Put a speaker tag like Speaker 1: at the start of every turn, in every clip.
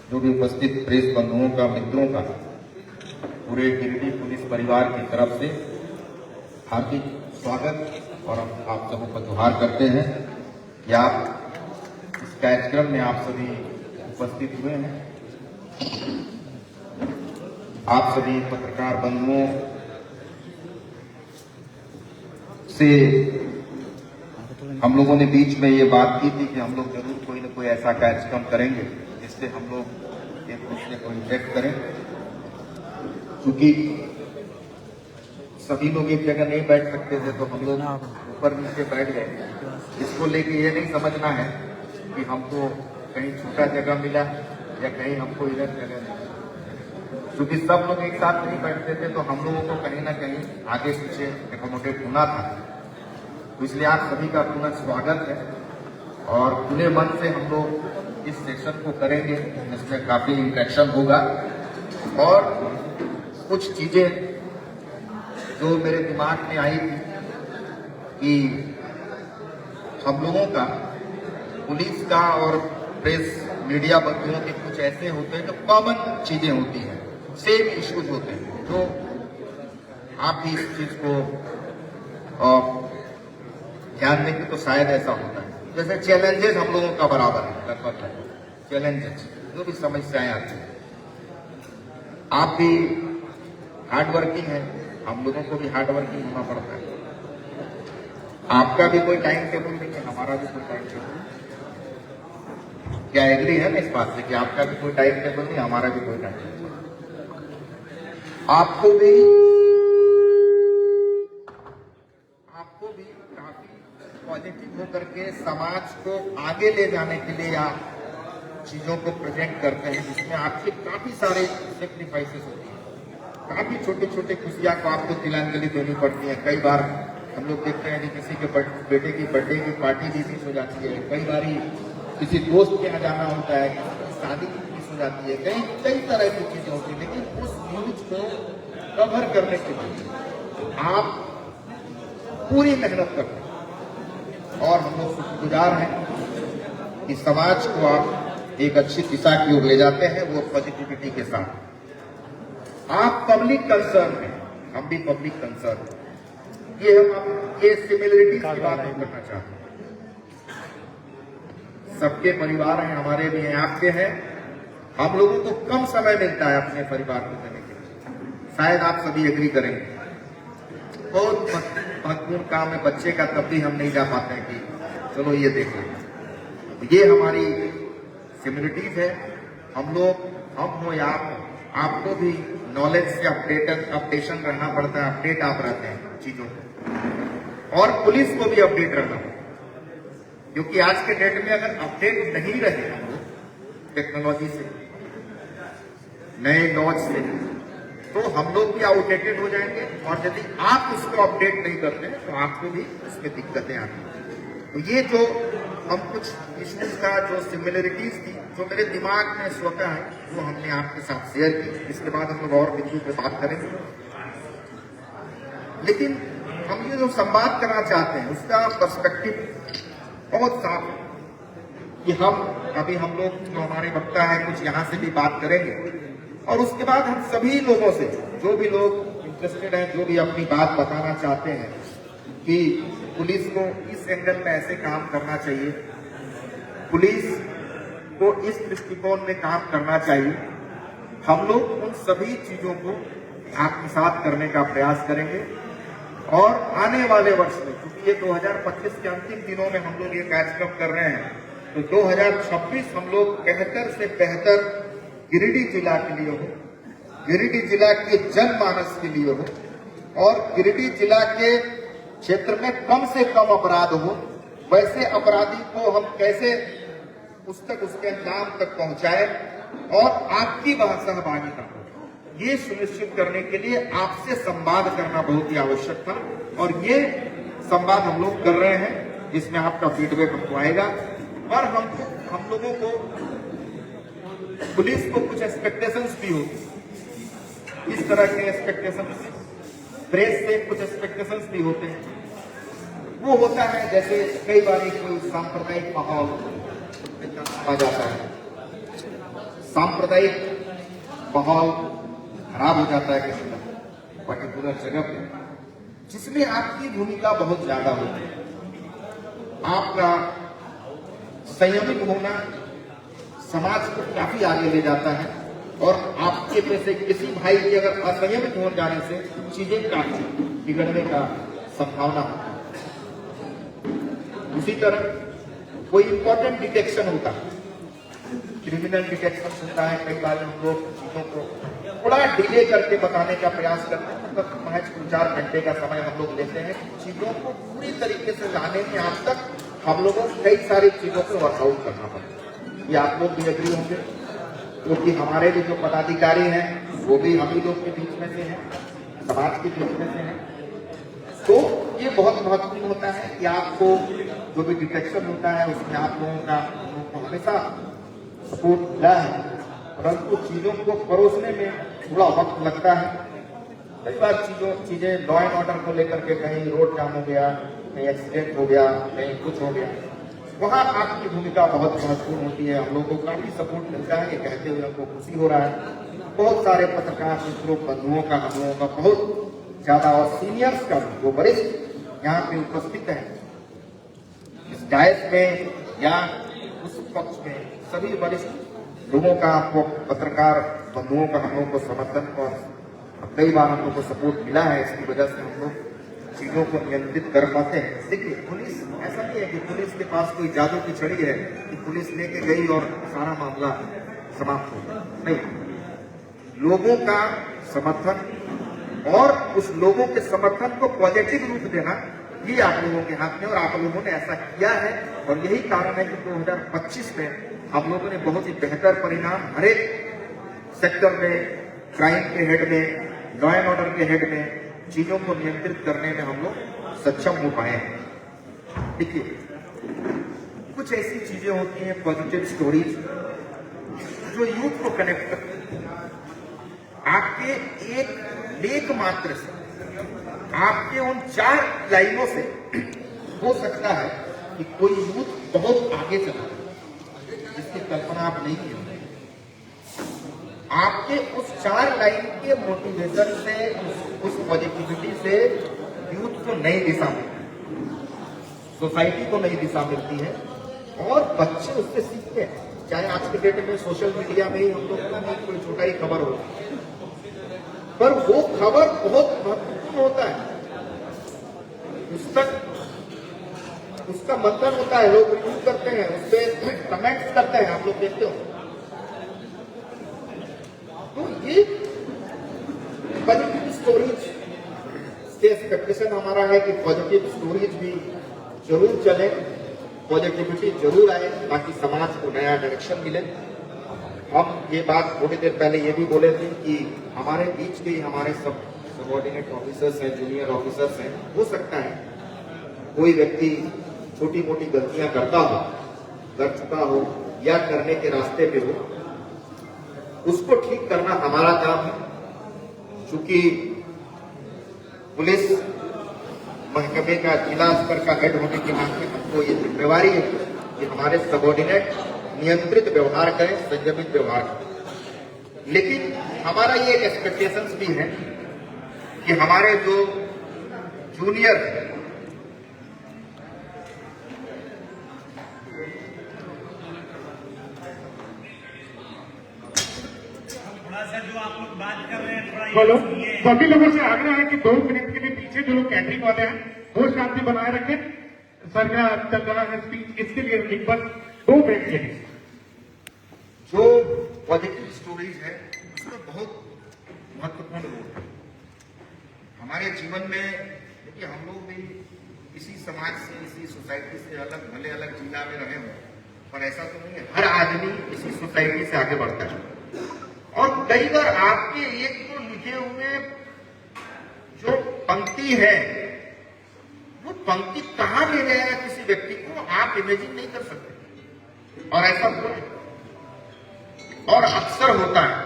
Speaker 1: जो भी उपस्थित प्रेस बंधुओं का, मित्रों का, पूरे गिरिडीह पुलिस परिवार की तरफ से हार्दिक स्वागत और हम आप सबों का जोहार करते हैं कि आप इस कार्यक्रम में आप सभी उपस्थित हुए हैं। आप सभी पत्रकार बंधुओं से हम लोगों ने बीच में ये बात की थी कि हम लोग जरूर कोई न कोई ऐसा कार्यक्रम करेंगे जिससे हम लोग एक दूसरे को इंटरेक्ट करें, क्योंकि सभी लोग एक जगह नहीं बैठ सकते थे तो हम लोग ऊपर नीचे बैठ गए। इसको लेके ये नहीं समझना है कि हमको कहीं छोटा जगह मिला या कहीं हमको इधर जगह मिला, क्योंकि सब लोग एक साथ नहीं बैठते थे तो हम लोगों को कहीं ना कहीं आगे पीछे एकोमोडेट होना था। तो इसलिए आप सभी का पुनः स्वागत है और खुले मन से हम लोग इस सेशन को करेंगे, इसमें काफी इंटरेक्शन होगा और कुछ चीजें जो मेरे दिमाग में आई थी कि हम लोगों का, पुलिस का और प्रेस मीडिया बंधुओं के कुछ ऐसे होते हैं जो कॉमन चीजें होती हैं, सेम इश्यूज होते हैं, जो आप भी इस चीज को ध्यान देंगे तो शायद ऐसा होता है। जैसे चैलेंजेस हम लोगों का बराबर है, लगभग है चैलेंजेस, जो भी समस्याएं आती हैं। आप भी हार्ड वर्किंग है, हम लोगों को भी हार्ड वर्किंग होना पड़ता है। आपका भी कोई टाइम टेबल नहीं है, हमारा भी कोई टाइम टेबल नहीं। क्या एग्री है ना इस बात से कि आपका भी कोई टाइम टेबल नहीं, हमारा भी कोई टाइम टेबल नहीं। आपको भी काफी पॉजिटिव होकर के समाज को आगे ले जाने के लिए आप चीजों को प्रेजेंट करते हैं, जिसमें आपके काफी सारे सेक्रीफाइसेस होती हैं। काफी छोटे छोटे खुशियां को आपको तिलांजलि देनी पड़ती है। कई बार हम लोग देखते हैं कि किसी के बेटे की बर्थडे की पार्टी भी मिस हो जाती है, कई बार किसी दोस्त के यहाँ जाना होता है, शादी की मिस हो जाती है, कई तरह की चीजें होती है। लेकिन उस न्यूज को कवर करने के लिए आप पूरी मेहनत करते हैं और हम लोग शुक्रगुजार हैं कि समाज को आप एक अच्छी दिशा की ओर ले जाते हैं, वो पॉजिटिविटी के साथ। आप पब्लिक कंसर्न हैं, हम भी पब्लिक कंसर्न हैं। ये सिमिलरिटीज की बात हम करना चाहते हैं। सबके परिवार हैं, हमारे भी हैं, आपके हैं। हम लोगों को कम समय मिलता है अपने परिवार को देने के लिए, शायद आप सभी एग्री करेंगे। बहुत महत्वपूर्ण काम है बच्चे का, तब भी हम नहीं जा पाते हैं कि चलो ये देख लें। ये हमारी सिमिलरिटीज है। हम लोग, हम हो या आप, आपको भी नॉलेज से अपडेशन रहना पड़ता है, अपडेट आप रहते हैं चीजों को, और पुलिस को भी अपडेट रहना पड़ता है, क्योंकि आज के डेट में अगर अपडेट नहीं रहे हम लोग टेक्नोलॉजी से, नए लॉज से, तो हम लोग भी आउटडेटेड हो जाएंगे और यदि आप उसको अपडेट नहीं करते हैं तो आपको भी उसमें दिक्कतें आती हैं। तो ये जो हम कुछ इश्यूज का जो सिमिलरिटीज थी, जो मेरे दिमाग में स्वतः है, वो हमने आपके साथ शेयर की। इसके बाद हम लोग और बिंदु पे बात करेंगे। लेकिन हम ये जो संवाद करना चाहते हैं उसका पर्सपेक्टिव बहुत साफ है कि हम लोग जो हमारे वक्ता है कुछ यहाँ से भी बात करेंगे और उसके बाद हम सभी लोगों से, जो भी लोग इंटरेस्टेड हैं, जो भी अपनी बात बताना चाहते हैं कि पुलिस को इस एंगल में ऐसे काम करना चाहिए, पुलिस को इस दृष्टिकोण में काम करना चाहिए, हम लोग उन सभी चीजों को आपके साथ करने का प्रयास करेंगे। और आने वाले वर्ष में, क्योंकि ये 2025 के अंतिम दिनों में हम लोग ये कार्यक्रम कर रहे हैं, तो 2026 हम लोग बेहतर से बेहतर गिरिडीह जिला के लिए हो, गिरिडीह जिला के जनमानस के लिए हो, और गिरिडीह जिला के क्षेत्र में कम से कम अपराध हो। वैसे अपराधी को हम कैसे उसके अंजाम तक पहुंचाए और आपकी वह सहभागिता हो, ये सुनिश्चित करने के लिए आपसे संवाद करना बहुत ही आवश्यक था। और ये संवाद हम लोग कर रहे हैं, जिसमें आपका फीडबैक हमको आएगा। और हम लोगों को, पुलिस को कुछ एक्सपेक्टेशंस भी होती, इस तरह के एक्सपेक्टेशंस, प्रेस से कुछ एक्सपेक्टेशंस भी होते हैं। वो होता है जैसे कई बार कोई सांप्रदायिक माहौल आ जाता है, सांप्रदायिक माहौल खराब हो जाता है किसी का पर्टिकुलर जगह पे, जिसमें आपकी भूमिका बहुत ज्यादा होती है। आपका संयमित होना समाज को काफी आगे ले जाता है, और आपके में से किसी भाई की अगर असंयमित हो जाने से चीजें काफी बिगड़ने का संभावना होती है। उसी तरह कोई इंपॉर्टेंट डिटेक्शन होता है, क्रिमिनल डिटेक्शन होता है, कई बार हम लोग चीजों को थोड़ा डिले करके बताने का प्रयास करते हैं, मतलब महज 2-4 घंटे का समय हम लोग लेते हैं चीजों को पूरी तरीके से लाने में। आज तक हम लोगों को कई सारी चीजों को वर्कआउट करना पड़ता है, ये आप लोग भी एग्री होंगे, क्योंकि हमारे भी जो पदाधिकारी हैं वो भी हम ही लोग के बीच में से हैं, समाज के बीच में से हैं। तो ये बहुत महत्वपूर्ण होता है कि आपको जो भी डिटेक्शन होता है उसमें आप लोगों को हमेशा सपोर्ट मिला है, परंतु चीजों को परोसने में थोड़ा वक्त लगता है। कई बार चीजें लॉ एंड ऑर्डर को लेकर के कहीं रोड जाम हो गया, कहीं एक्सीडेंट हो गया, कहीं कुछ हो गया, वहां आपकी भूमिका बहुत महत्वपूर्ण होती है। हम लोगों को काफी सपोर्ट मिलता है, ये कहते हुए हमको खुशी हो रहा है। बहुत सारे पत्रकार मित्रों, बंधुओं का, हम लोगों का बहुत ज्यादा, और सीनियर्स का जो वरिष्ठ यहाँ पे उपस्थित है इस डायस में या उस पक्ष में, सभी वरिष्ठ लोगों का, आपको पत्रकार बंधुओं का हम लोगों को समर्थन और कई बार हम लोग को सपोर्ट मिला है। इसकी वजह से हम लोग चीजों को नियंत्रित कर पाते हैं। देखिए, पुलिस ऐसा नहीं है कि पुलिस के पास कोई जादू की छड़ी है कि पुलिस लेके गई और सारा मामला समाप्त हो गया, नहीं। लोगों का समर्थन और उस लोगों के समर्थन को पॉजिटिव रूप देना, ये आप लोगों के हाथ में, और आप लोगों ने ऐसा किया है। और यही कारण है कि 2025 में हम लोगों ने बहुत ही बेहतर परिणाम हर एक सेक्टर में, क्राइम के हेड में, लॉ एंड ऑर्डर के हेड में, चीजों को नियंत्रित करने में हम लोग सक्षम हो पाए हैं। देखिए, कुछ ऐसी चीजें होती हैं, पॉजिटिव स्टोरीज, जो यूथ को कनेक्ट करती है। आपके एक लेख मात्र से, आपके उन 4 लाइनों से हो सकता है कि कोई यूथ बहुत आगे चला जाए, जिसकी कल्पना आप नहीं की। आपके उस 4 लाइन के मोटिवेशन से, उस पॉजिटिविटी से यूथ को नई दिशा मिलती है, सोसाइटी को नई दिशा मिलती है, और बच्चे उससे सीखते हैं। चाहे आज के डेट में सोशल मीडिया में ही हम लोग का नहीं कोई छोटा ही खबर हो, पर वो खबर बहुत महत्वपूर्ण होता है। उसका मंथन होता है, लोग रिव्यू करते हैं, उस पर कमेंट्स करते हैं, आप लोग देखते हो। तो ये पॉजिटिव स्टोरीज से एक्सपेक्टेशन हमारा है कि पॉजिटिव स्टोरीज भी जरूर चले, पॉजिटिविटी जरूर आए, ताकि समाज को नया डायरेक्शन मिले। हम ये बात थोड़ी देर पहले ये भी बोले थे कि हमारे बीच के हमारे सब सबऑर्डिनेट ऑफिसर्स हैं, जूनियर ऑफिसर्स हैं, हो सकता है कोई व्यक्ति छोटी मोटी गलतियां करता हो, कर चुका हो या करने के रास्ते पे हो, उसको ठीक करना हमारा काम है। चूंकि पुलिस महकमे का जिला स्तर का हेड होने के नाते हमको ये जिम्मेवारी है कि हमारे सबऑर्डिनेट नियंत्रित व्यवहार करें, संयमित व्यवहार करें। लेकिन हमारा ये एक्सपेक्टेशंस भी है कि हमारे जो जूनियर हैं,
Speaker 2: जो आप लोग बात कर रहे हैं,
Speaker 3: बोलो, सभी लोगों से आग्रह है कि 2 मिनट के लिए पीछे जो लोग कैटरिंग वाले हैं वो शांति बनाए रखें। सर का चल रहा है स्पीच, इसके लिए रिक्वेस्ट 2 मिनट के लिए।
Speaker 1: जो पॉजिटिव स्टोरीज है उसमें बहुत महत्वपूर्ण रोल है हमारे जीवन में। देखिए, हम लोग भी इसी समाज से, इसी सोसाइटी से अलग, भले अलग जिला में रहे हों, पर ऐसा तो नहीं है, हर आदमी इसी सोसाइटी से आगे बढ़ता है। और कई बार आपके एक तो लिखे हुए जो पंक्ति है, वो पंक्ति कहां ले जाएगा किसी व्यक्ति को, आप इमेजिन नहीं कर सकते। और ऐसा हुआ है, और अक्सर होता है।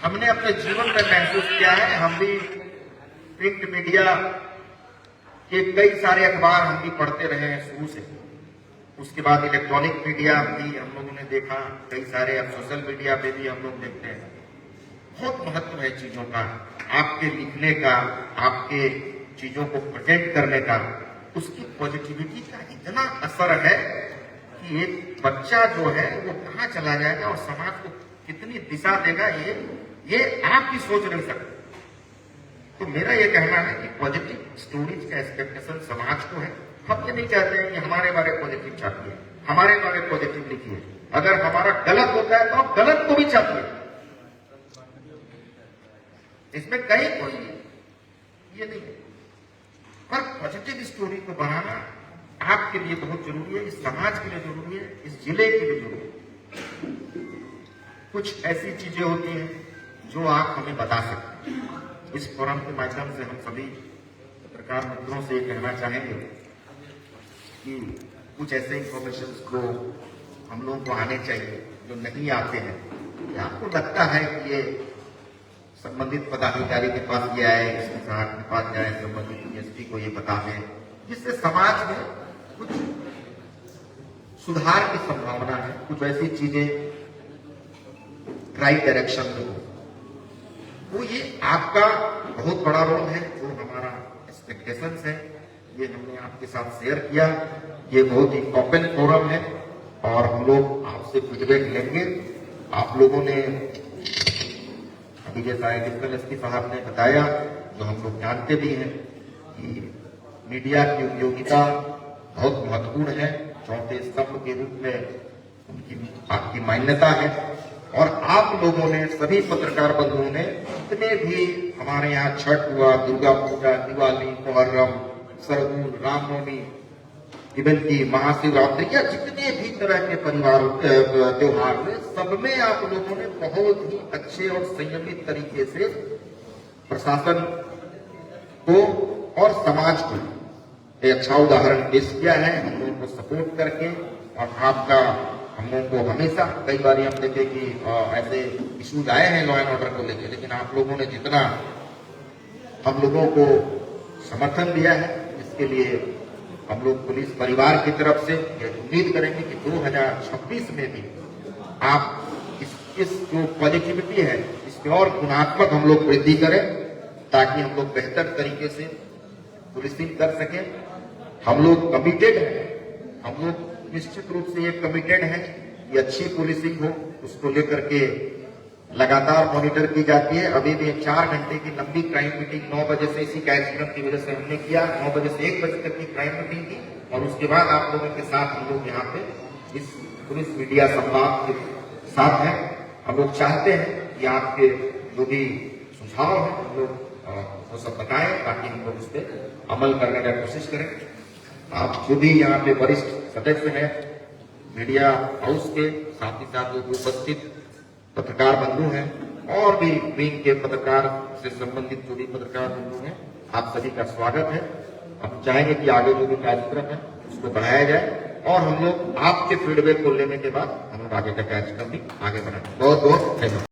Speaker 1: हमने अपने जीवन में महसूस किया है, हम भी प्रिंट मीडिया के कई सारे अखबार हम भी पढ़ते रहे हैं शुरू से। उसके बाद इलेक्ट्रॉनिक मीडिया भी हम लोगों ने देखा, कई सारे अब सोशल मीडिया पे भी हम लोग देखते हैं। बहुत महत्व है चीजों का, आपके लिखने का, आपके चीजों को प्रेजेंट करने का, उसकी पॉजिटिविटी का इतना असर है कि एक बच्चा जो है वो कहाँ चला जाएगा और समाज को कितनी दिशा देगा, ये आप भी सोच नहीं सकते। तो मेरा ये कहना है कि पॉजिटिव स्टोरीज का एक्सपेक्टेशन समाज को है। हम ये नहीं चाहते हैं कि हमारे बारे पॉजिटिव छापिए, हमारे बारे पॉजिटिव लिखिए। अगर हमारा गलत होता है तो आप गलत को भी छापिए, इसमें कहीं कोई ये नहीं है। पर पॉजिटिव स्टोरी को बनाना आपके लिए बहुत जरूरी है, इस समाज के लिए जरूरी है, इस जिले के लिए जरूरी है। कुछ ऐसी चीजें होती हैं जो आप हमें बता सकते हैं। इस फोरम के माध्यम से हम सभी पत्रकार मित्रों से कहना चाहेंगे कि कुछ ऐसे इंफॉर्मेशन को हम लोगों को आने चाहिए जो नहीं आते हैं। कि आपको लगता है कि ये संबंधित पदाधिकारी के पास गया है, इसके साथ के पास जाए, संबंधित डीएसपी को ये बता दें, जिससे समाज में कुछ सुधार की संभावना है, कुछ ऐसी चीजें राइट डायरेक्शन में हो। तो ये आपका बहुत बड़ा रोल है, जो हमारा एक्सपेक्टेशंस है, ये हमने आपके साथ शेयर किया। ये बहुत ही ओपन फोरम है और हम लोग आपसे फीडबैक लेंगे। आप लोगों ने अभी जैसा एडिशनल एसपी साहब ने बताया, जो हम लोग जानते भी हैं कि मीडिया की उपयोगिता बहुत महत्वपूर्ण है, चौथे स्तंभ के रूप में उनकी आपकी मान्यता है। और आप लोगों ने, सभी पत्रकार बंधुओं ने, जितने भी हमारे यहाँ छठ हुआ, दुर्गा पूजा, दिवाली, मुहर्रम, सरहूल, रामनवमी, इवन की महाशिवरात्रि या जितने भी तरह के परिवार त्योहार हुए, सब में आप लोगों ने बहुत ही अच्छे और संयमित तरीके से प्रशासन को और समाज को एक अच्छा उदाहरण पेश किया है, हम लोगों को सपोर्ट करके। और आपका हम लोगों को हमेशा, कई बार हम देखे कि ऐसे इश्यूज आए हैं लॉ एंड ऑर्डर को लेकर, लेकिन आप लोगों ने जितना हम लोगों को समर्थन दिया है, इसके लिए हम लोग पुलिस परिवार की तरफ से ये उम्मीद करेंगे कि 2026 में भी आप इस जो पॉजिटिविटी है, इसमें और गुणात्मक हम लोग वृद्धि करें, ताकि हम लोग बेहतर तरीके से पुलिसिंग कर सकें। हम लोग कमिटेड हैं, हम लोग निश्चित रूप से ये कमिटेड है कि अच्छी पुलिसिंग हो, उसको लेकर के लगातार मॉनिटर की जाती है। अभी भी 4 घंटे की लंबी क्राइम मीटिंग 9 बजे से इसी कार्यक्रम की वजह से हमने किया, 9 बजे से 1 बजे तक की क्राइम मीटिंग की। और उसके बाद आप लोगों के साथ हम लोग यहाँ पे इस पुलिस मीडिया संवाद के साथ हैं। हम लोग चाहते हैं कि आपके जो भी सुझाव है हम लोग वो सब बताएं, ताकि हम लोग उस पर अमल करने का कोशिश करें। आप जो भी यहाँ पे वरिष्ठ सदस्य हैं मीडिया हाउस के, साथ ही साथ जो उपस्थित पत्रकार बंधु हैं और भी विंग के पत्रकार से संबंधित जो भी पत्रकार बंधु हैं, आप सभी का स्वागत है। हम चाहेंगे कि आगे जो भी कार्यक्रम है उसको बढ़ाया जाए और हम लोग आपके फीडबैक को लेने के बाद हम लोग आगे का कार्यक्रम भी आगे बढ़ाएं। बहुत बहुत धन्यवाद।